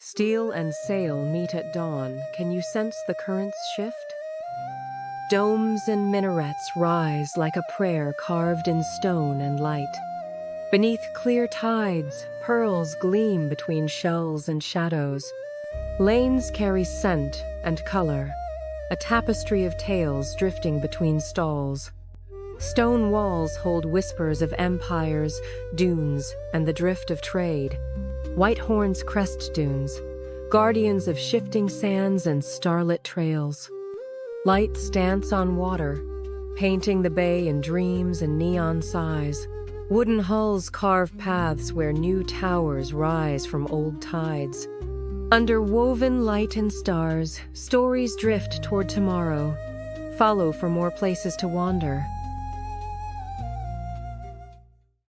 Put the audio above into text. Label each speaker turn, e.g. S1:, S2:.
S1: Steel and sail meet at dawn. Can you sense the currents shift? Domes and minarets rise like a prayer carved in stone and light. Beneath clear tides, pearls gleam between shells and shadows. Lanes carry scent and color, a tapestry of tales drifting between stalls. Stone walls hold whispers of empires, dunes, and the drift of trade. White horns crest dunes, guardians of shifting sands and starlit trails. Lights dance on water, painting the bay in dreams and neon sighs. Wooden hulls carve paths where new towers rise from old tides. Under woven light and stars, stories drift toward tomorrow. Follow for more places to wander.